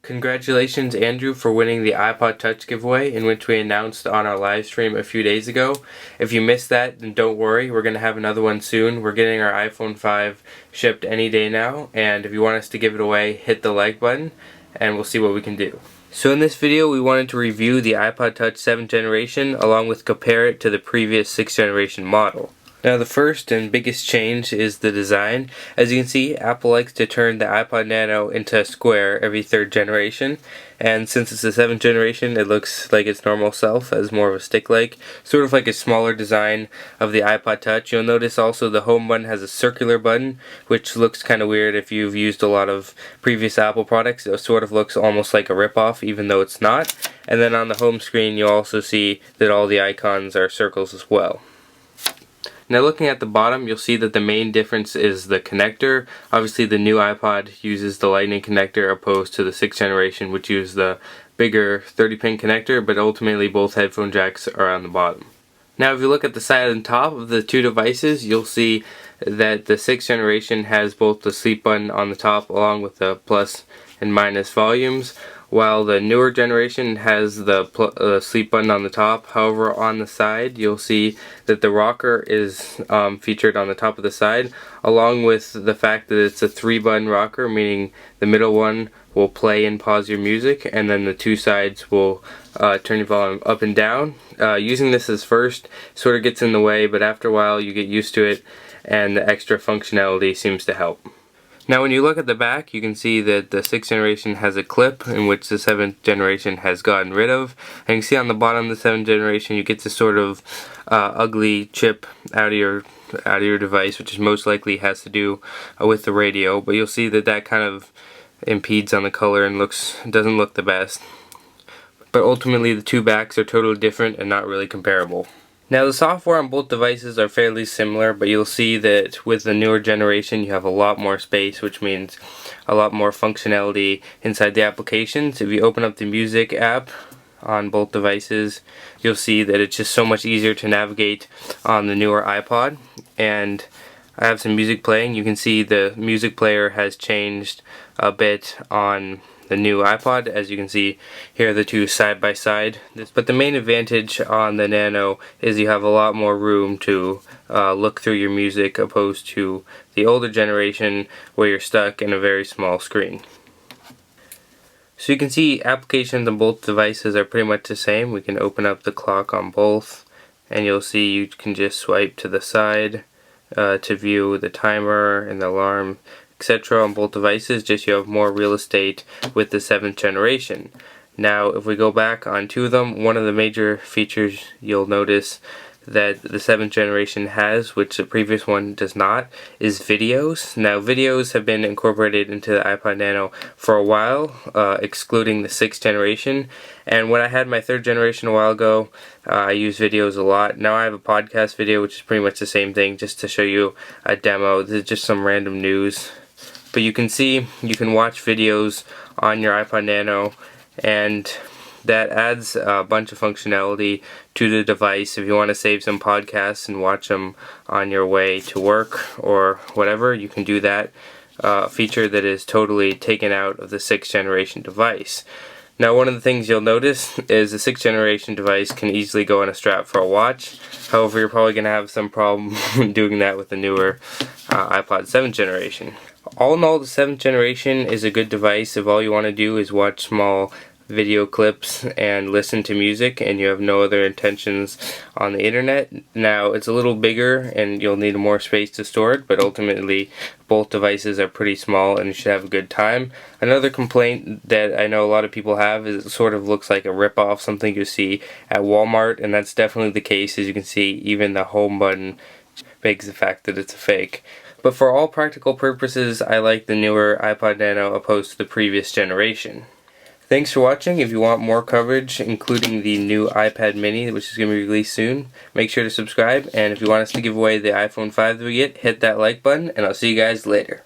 Congratulations, Andrew, for winning the iPod Touch giveaway, in which we announced on our live stream a few days ago. If you missed that, then don't worry, we're going to have another one soon. We're getting our iPhone 5 shipped any day now, and if you want us to give it away, hit the like button, and we'll see what we can do. So in this video, we wanted to review the iPod Touch 7th generation, along with compare it to the previous 6th generation model. Now the first and biggest change is the design. As you can see, Apple likes to turn the iPod Nano into a square every 3rd generation, and since it's the 7th generation, it looks like its normal self as more of a stick-like, sort of like a smaller design of the iPod Touch. You'll notice also the home button has a circular button, which looks kind of weird if you've used a lot of previous Apple products. It sort of looks almost like a rip-off, even though it's not. And then on the home screen, you'll also see that all the icons are circles as well. Now looking at the bottom, you'll see that the main difference is the connector. Obviously the new iPod uses the lightning connector opposed to the 6th generation, which uses the bigger 30-pin connector, but ultimately both headphone jacks are on the bottom. Now if you look at the side and top of the two devices, you'll see that the 6th generation has both the sleep button on the top along with the plus and minus volumes, while the newer generation has the sleep button on the top. However, on the side, you'll see that the rocker is featured on the top of the side, along with the fact that it's a 3-button rocker, meaning the middle one will play and pause your music, and then the two sides will turn your volume up and down. Using this as first sort of gets in the way, but after a while you get used to it, and the extra functionality seems to help. Now when you look at the back, you can see that the 6th generation has a clip in which the 7th generation has gotten rid of. And you can see on the bottom of the 7th generation you get this sort of ugly chip out of your device, which is most likely has to do with the radio. But you'll see that that kind of impedes on the color and doesn't look the best. But ultimately the two backs are totally different and not really comparable. Now the software on both devices are fairly similar, but you'll see that with the newer generation you have a lot more space, which means a lot more functionality inside the applications. If you open up the music app on both devices, you'll see that it's just so much easier to navigate on the newer iPod. And I have some music playing. You can see the music player has changed a bit on the new iPod. As you can see here, the two side by side. But the main advantage on the Nano is you have a lot more room to look through your music, opposed to the older generation where you're stuck in a very small screen. So you can see applications on both devices are pretty much the same. We can open up the clock on both, and you'll see you can just swipe to the side to view the timer and the alarm, etc. on both devices. Just you have more real estate with the 7th generation. Now if we go back on two of them, one of the major features you'll notice that the 7th generation has, which the previous one does not, is videos. Now videos have been incorporated into the iPod Nano for a while, excluding the 6th generation. And when I had my 3rd generation a while ago, I used videos a lot. Now I have a podcast video, which is pretty much the same thing, just to show you a demo. This is just some random news. But you can see you can watch videos on your iPod Nano, and that adds a bunch of functionality to the device. If you want to save some podcasts and watch them on your way to work or whatever, you can do that. Feature that is totally taken out of the 6th generation device. Now one of the things you'll notice is the 6th generation device can easily go on a strap for a watch. However, you're probably going to have some problem doing that with the newer iPod 7th generation. All in all, the 7th generation is a good device if all you want to do is watch small video clips and listen to music and you have no other intentions on the internet. Now it's a little bigger and you'll need more space to store it, but ultimately both devices are pretty small and you should have a good time. Another complaint that I know a lot of people have is it sort of looks like a rip-off, something you see at Walmart, and that's definitely the case. As you can see, even the home button begs the fact that it's a fake. But for all practical purposes, I like the newer iPod Nano opposed to the previous generation. Thanks for watching. If you want more coverage, including the new iPad mini, which is going to be released soon, make sure to subscribe. And if you want us to give away the iPhone 5 that we get, hit that like button, and I'll see you guys later.